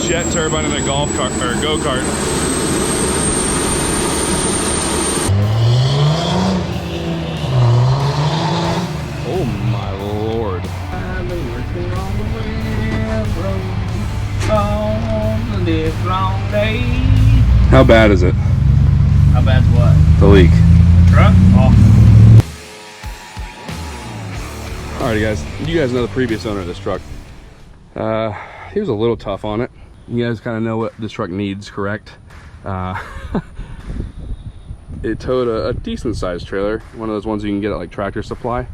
jet turbine in a golf cart or go-kart. Oh my lord. I've been working on the railroad on this long day. How bad is it? How bad's what? The leak. Truck? Oh. Alrighty guys, you guys know the previous owner of this truck. He was a little tough on it. You guys kind of know what this truck needs, correct? It towed a decent sized trailer, one of those ones you can get at like Tractor Supply.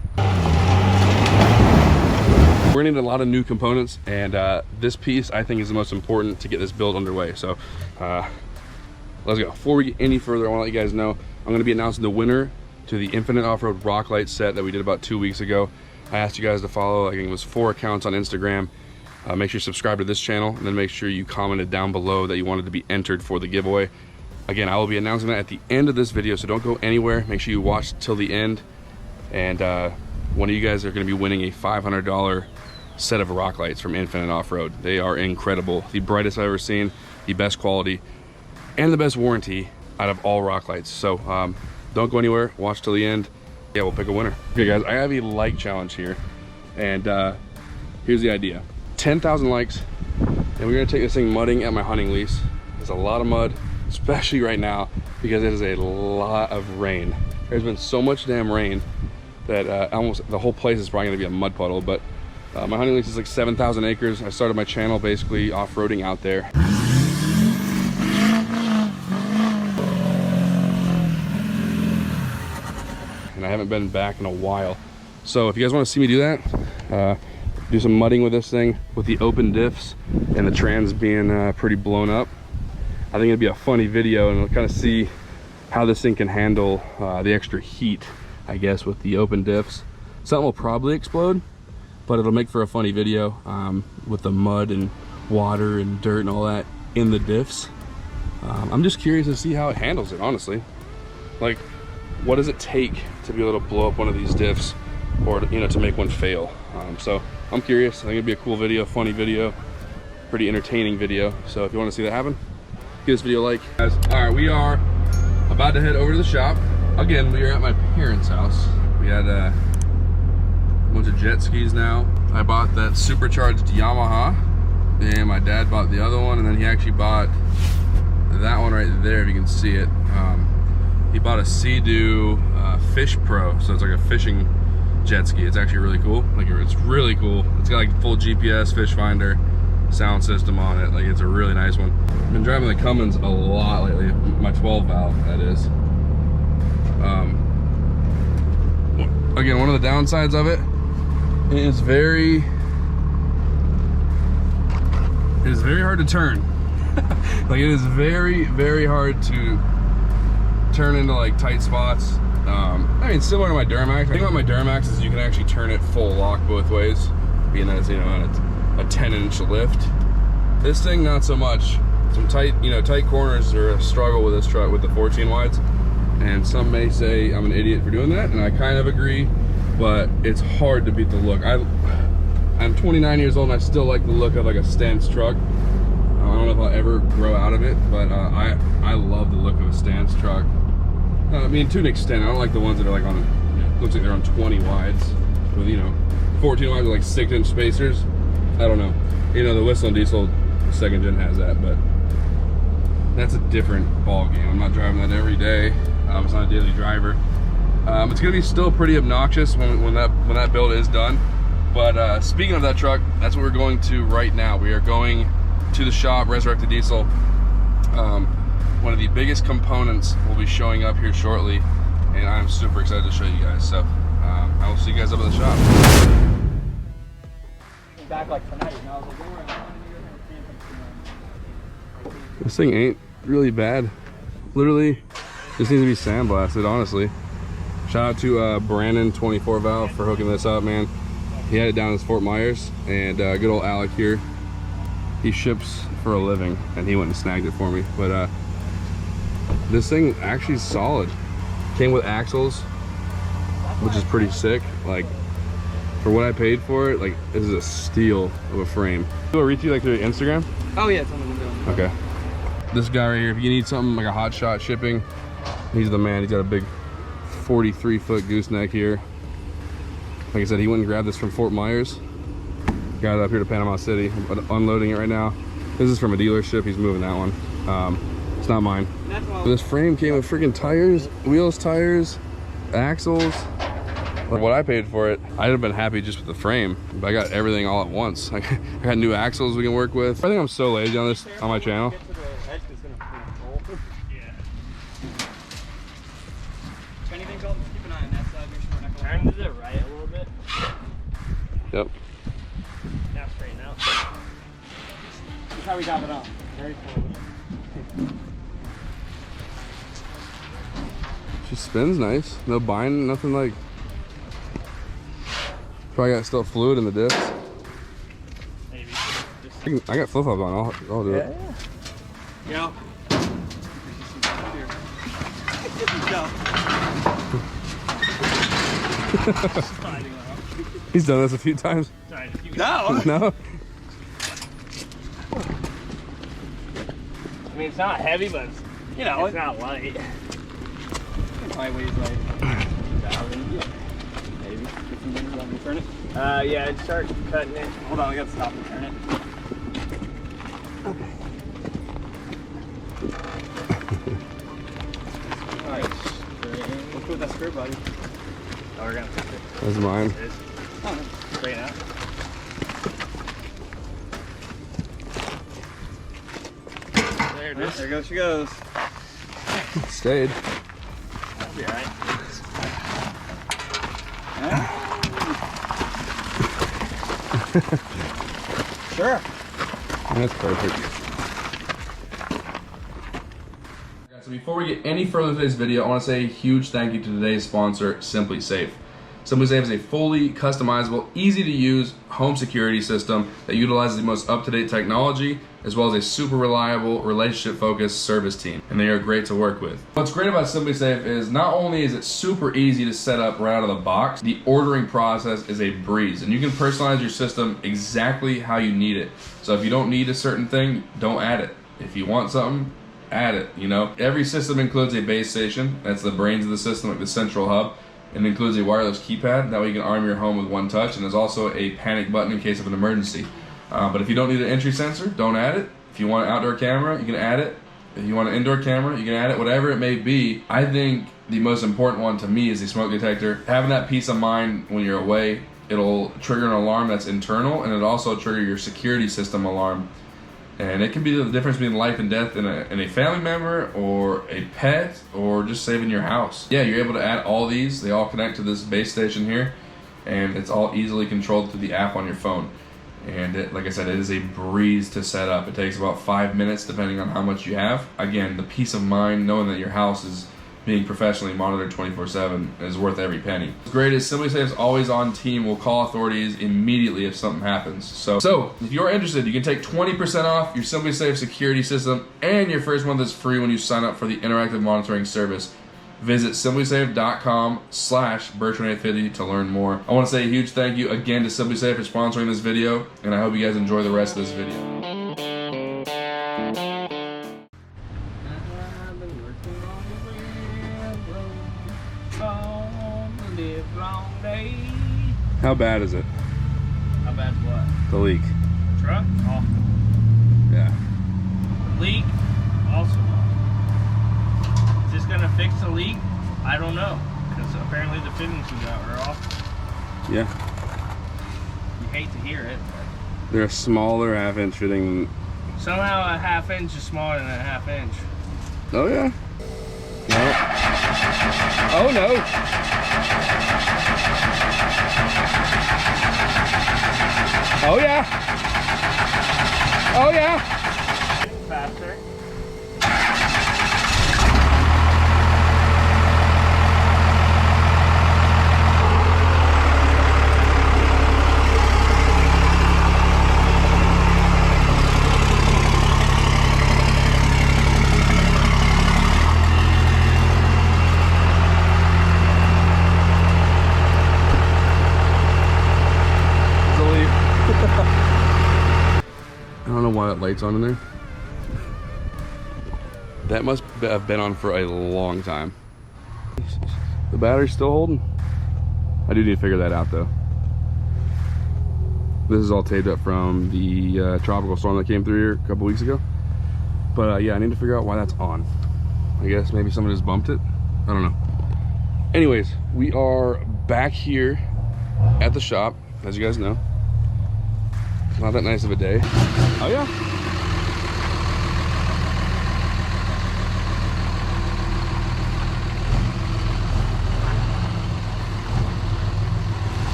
We're gonna need a lot of new components, and this piece I think is the most important to get this build underway. So let's go. Before we get any further, I want to let you guys know I'm going to be announcing the winner to the Infinite Off-Road Rock Light set that we did about 2 weeks ago. I asked you guys to follow, I think it was 4 accounts on Instagram. Make sure you subscribe to this channel, and then make sure you commented down below that you wanted to be entered for the giveaway. Again, I will be announcing that at the end of this video, so don't go anywhere. Make sure you watch till the end, and one of you guys are going to be winning a $500 set of rock lights from Infinite Off-Road. They are incredible, the brightest I've ever seen, the best quality, and the best warranty out of all rock lights. So don't go anywhere, watch till the end. Yeah, we'll pick a winner. Okay guys, I have a like challenge here, and here's the idea. 10,000 likes, and we're gonna take this thing mudding at my hunting lease. There's a lot of mud, especially right now, because it is a lot of rain. There's been so much damn rain that almost the whole place is probably gonna be a mud puddle, but my hunting lease is like 7,000 acres. I started my channel basically off-roading out there. And I haven't been back in a while. So if you guys wanna see me do that, do some mudding with this thing with the open diffs and the trans being pretty blown up, I think it'd be a funny video, and we'll kind of see how this thing can handle the extra heat, I guess, with the open diffs. Something will probably explode, but it'll make for a funny video with the mud and water and dirt and all that in the diffs. I'm just curious to see how it handles it, honestly. Like, what does it take to be able to blow up one of these diffs, or to make one fail? So I'm curious. I think it'd be a cool video, funny video, pretty entertaining video. So if you want to see that happen, give this video a like. Guys, all right, we are about to head over to the shop. Again, we are at my parents' house. We had a bunch of jet skis now. I bought that supercharged Yamaha, and my dad bought the other one, and then he actually bought that one right there, if you can see it. He bought a Sea-Doo Fish Pro, so it's like a fishing jet ski. It's actually really cool. Like, it's really cool. It's got like full GPS, fish finder, sound system on it. Like, it's a really nice one. I've been driving the Cummins a lot lately. My 12 valve, that is. Again, one of the downsides of it is it is very hard to turn. Like, it is very, very hard to turn into like tight spots. I mean, similar to my Duramax. The thing about my Duramax is you can actually turn it full lock both ways, being that it's, on a 10-inch lift. This thing, not so much. Some tight corners are a struggle with this truck with the 14 wides, and some may say I'm an idiot for doing that, and I kind of agree, but it's hard to beat the look. I'm 29 years old and I still like the look of like a Stance truck. I don't know if I'll ever grow out of it, but I love the look of a Stance truck. I mean, to an extent. I don't like the ones that are like on, looks like they're on 20 wides with, 14 wides with like 6-inch spacers. I don't know. The WhistlinDiesel 2nd gen has that, but that's a different ball game. I'm not driving that every day. It's not a daily driver. It's gonna be still pretty obnoxious when that build is done. But speaking of that truck, that's what we're going to right now. We are going to the shop, Resurrected Diesel. One of the biggest components will be showing up here shortly, and I'm super excited to show you guys. So I will see you guys up at the shop. Back like tonight, This thing ain't really bad. Literally, this needs to be sandblasted, honestly. Shout out to Brandon 24 valve for hooking this up, man. He had it down in Fort Myers, and good old Alec here, he ships for a living, and he went and snagged it for me. But this thing actually is solid. Came with axles, which is pretty sick. Like, For what I paid for it, like, this is a steal of a frame. Do I reach you like through Instagram? Oh yeah, it's on the window. Okay. This guy right here, if you need something like a hot shot shipping, he's the man. He's got a big 43-foot gooseneck here. Like I said, he went and grabbed this from Fort Myers. Got it up here to Panama City, unloading it right now. This is from a dealership. He's moving that one. It's not mine. This frame came with freaking tires, wheels, tires, axles. For what I paid for it, I'd have been happy just with the frame, but I got everything all at once. I got new axles we can work with. I think I'm so lazy on this, on my channel. Anything called, keep an eye on that side. Make sure we're not going to the right a little bit. Yep. Now straighten out. That's how we got it up. Very slowly. She spins nice. No bind, nothing like. Probably got still fluid in the discs. Maybe. I got flip flops on. I'll do it. Yo. He's done this a few times. No. No. I mean, it's not heavy, but it's, you know, it's not light. It probably weighs like 1,000. Yeah. Maybe. Get some fingers on me. Turn it. Yeah, start cutting it. Hold on, we gotta stop and turn it. Okay. Alright. Let's put that screw, buddy. Oh, we're gonna fix it. That's mine. It is. Oh, straighten out. There it is. There goes she goes. Stayed. That'll be alright. Sure. That's perfect. So before we get any further with today's video, I want to say a huge thank you to today's sponsor, SimpliSafe. SimpliSafe is a fully customizable, easy to use home security system that utilizes the most up-to-date technology, as well as a super reliable, relationship-focused service team, and they are great to work with. What's great about SimpliSafe is not only is it super easy to set up right out of the box, the ordering process is a breeze, and you can personalize your system exactly how you need it. So if you don't need a certain thing, don't add it. If you want something, add it, you know? Every system includes a base station, that's the brains of the system, like the central hub. It includes a wireless keypad, that way you can arm your home with one touch, and there's also a panic button in case of an emergency. But if you don't need an entry sensor, don't add it. If you want an outdoor camera, you can add it. If you want an indoor camera, you can add it, whatever it may be. I think the most important one to me is the smoke detector. Having that peace of mind when you're away, it'll trigger an alarm that's internal, and it'll also trigger your security system alarm. And it can be the difference between life and death in a family member or a pet or just saving your house. Yeah, you're able to add all these. They all connect to this base station here, and it's all easily controlled through the app on your phone. And like I said, it is a breeze to set up. It takes about 5 minutes depending on how much you have. Again, the peace of mind knowing that your house is being professionally monitored 24/7 is worth every penny. What's great is SimpliSafe's always on team will call authorities immediately if something happens. So if you're interested, you can take 20% off your SimpliSafe security system, and your first month is free when you sign up for the interactive monitoring service. Visit simplisafe.com/Bertrand850 to learn more. I want to say a huge thank you again to SimpliSafe for sponsoring this video, and I hope you guys enjoy the rest of this video. How bad is it? How bad what? The leak. Truck? Awful. Yeah. Leak? Also awful. Is this gonna fix the leak? I don't know. Because apparently the fittings we got are off. Yeah. You hate to hear it, but They're a smaller half-inch fitting. somehow a half inch is smaller than a half inch. Oh yeah. No. Oh no. Oh yeah. Oh yeah. Faster. don't know why that light's on in there. That must have been on for a long time. The battery's still holding. I do need to figure that out though. This is all taped up from the tropical storm that came through here a couple weeks ago. But yeah, I need to figure out why that's on. I guess maybe someone just bumped it. I don't know. Anyways, we are back here at the shop, as you guys know. Not that nice of a day. Oh yeah?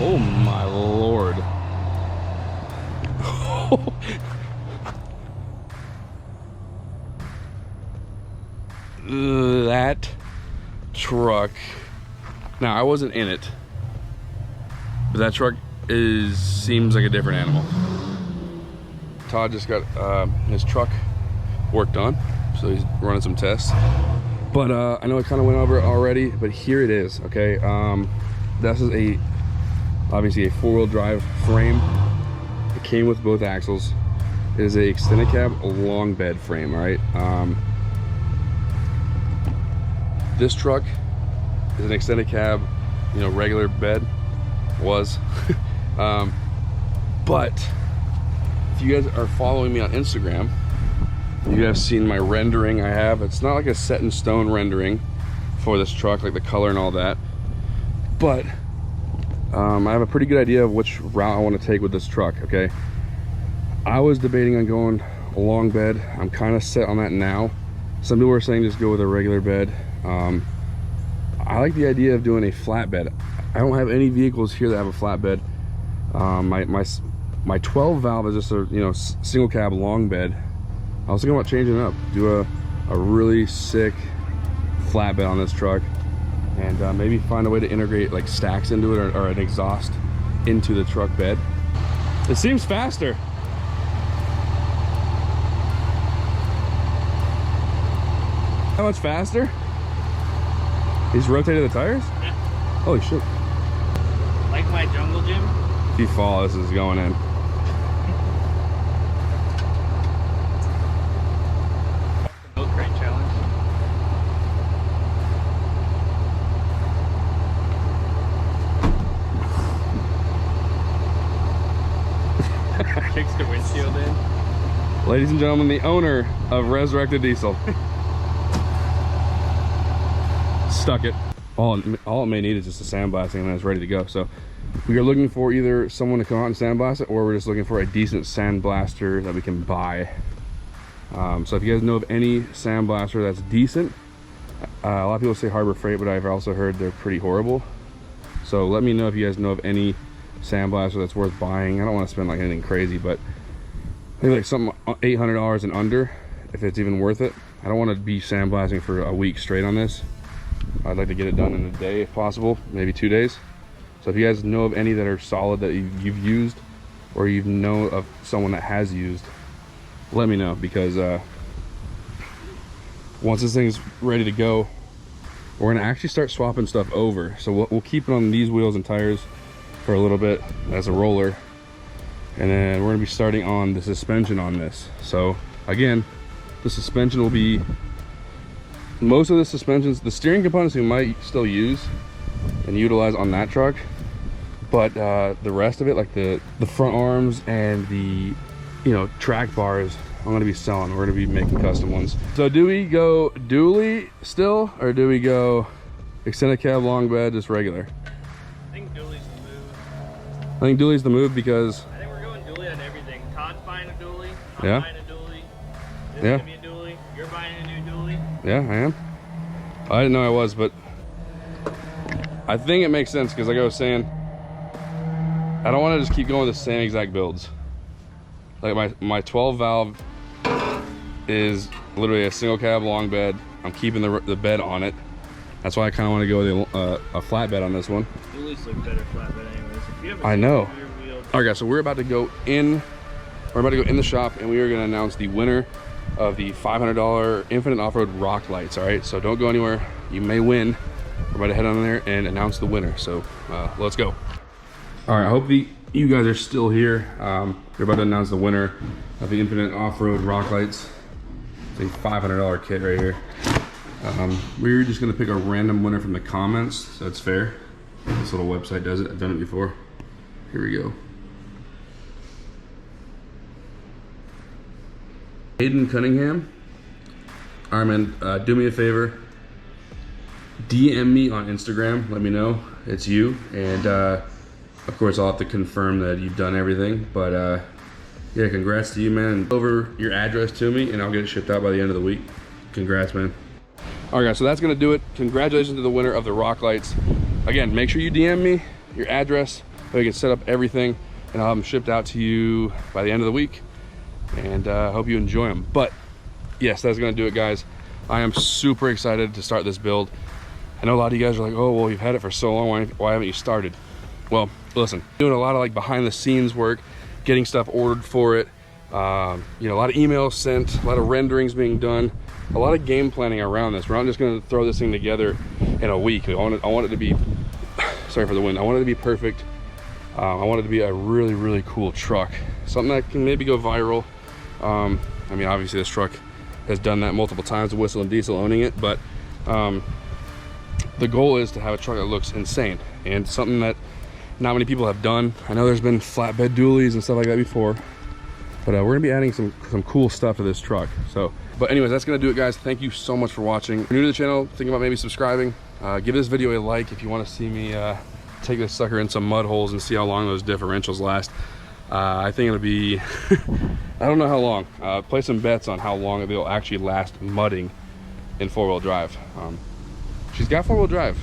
Oh my Lord. That truck. Now I wasn't in it, but that truck seems like a different animal. Todd just got his truck worked on, so he's running some tests. But I know I kind of went over it already, but here it is. Okay, this is obviously a four-wheel drive frame. It came with both axles. It is a extended cab long bed frame. All right. This truck is an extended cab, you know, regular bed was. But if you guys are following me on Instagram, you have seen my rendering I have. It's not like a set in stone rendering for this truck, like the color and all that. But I have a pretty good idea of which route I want to take with this truck, okay? I was debating on going a long bed. I'm kind of set on that now. Some people are saying just go with a regular bed. I like the idea of doing a flatbed. I don't have any vehicles here that have a flatbed. My 12 valve is just a, you know, single cab long bed. I was thinking about changing it up, do a really sick flatbed on this truck, and maybe find a way to integrate like stacks into it, or an exhaust into the truck bed. It seems faster. How much faster? He's rotated the tires? Yeah. Holy shit. Like my jungle gym? If you fall, this is going in. Milk crate challenge. Kicks the windshield in. Ladies and gentlemen, the owner of Resurrected Diesel. Stuck it. All it may need is just a sandblasting, and then it's ready to go. So we are looking for either someone to come out and sandblast it, or we're just looking for a decent sandblaster that we can buy. So if you guys know of any sandblaster that's decent, a lot of people say Harbor Freight, but I've also heard they're pretty horrible. So let me know if you guys know of any sandblaster that's worth buying. I don't want to spend like anything crazy, but maybe like something $800 and under, if it's even worth it. I don't want to be sandblasting for a week straight on this. I'd like to get it done in a day if possible, maybe 2 days. So if you guys know of any that are solid that you've used, or you know of someone that has used, let me know, because once this thing's ready to go, we're gonna actually start swapping stuff over. So we'll keep it on these wheels and tires for a little bit as a roller, and then we're gonna be starting on the suspension on this. So again, the suspension will be, most of the suspensions, the steering components we might still use and utilize on that truck, but the rest of it, like the front arms and the, you know, track bars, I'm gonna be selling. We're gonna be making custom ones. So do we go dually still, or do we go extended cab long bed, just regular? I think dually's the move. I think dually's the move because I think we're going dually on everything. Todd's buying a dually. I'm Yeah. buying a dually. This Yeah. is gonna be a dually. You're buying a new dually. yeah, I am. I didn't know I was, but I think it makes sense because like I was saying, I don't want to just keep going with the same exact builds. Like my 12 valve is literally a single cab long bed. I'm keeping the bed on it. That's why I kind of want to go with a flatbed on this one. Dually's look better flatbed anyways. If you have a I know. rear wheel, All right, guys, so we're about to go in. We're about to go in the shop, and we are going to announce the winner of the $500 Infinite Off-Road Rock Lights. All right, so don't go anywhere. You may win we're about to head on there and announce the winner. So let's go. All right, I hope you guys are still here. We're about to announce the winner of the Infinite Off-Road Rock Lights. It's a $500 kit right here. We're just gonna pick a random winner from the comments, so that's fair. This little website does it. I've done it before. Here we go. Hayden Cunningham. All right, man, do me a favor. DM me on Instagram, let me know it's you. And of course, I'll have to confirm that you've done everything. But yeah, congrats to you, man. Over your address to me and I'll get it shipped out by the end of the week. Congrats, man. All right, guys, so that's gonna do it. Congratulations to the winner of the rock lights. Again, make sure you DM me your address so we can set up everything and I'll have them shipped out to you by the end of the week. And hope you enjoy them. But yes, that's gonna do it, guys. I am super excited to start this build. I know a lot of you guys are like, oh, well, you've had it for so long, why haven't you started? Well, listen, doing a lot of like behind the scenes work, getting stuff ordered for it, you know, a lot of emails sent, a lot of renderings being done, a lot of game planning around this. We're not just gonna throw this thing together in a week. I want it to be, sorry for the wind, I want it to be perfect. I want it to be a really, really cool truck. Something that can maybe go viral. I mean, obviously this truck has done that multiple times with WhistlinDiesel owning it, but the goal is to have a truck that looks insane and something that not many people have done. I know there's been flatbed dualies and stuff like that before, but we're gonna be adding some cool stuff to this truck. So, but anyways, that's gonna do it, guys. Thank you so much for watching. If you're new to the channel, think about maybe subscribing. Give this video a like if you want to see me take this sucker in some mud holes and see how long those differentials last. I think it'll be, I don't know how long. Play some bets on how long it'll actually last mudding in four-wheel drive. She's got four-wheel drive.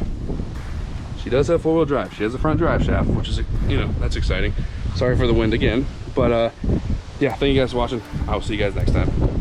She does have four-wheel drive. She has a front drive shaft, which is, you know, that's exciting. Sorry for the wind again, but yeah, thank you guys for watching. I'll see you guys next time.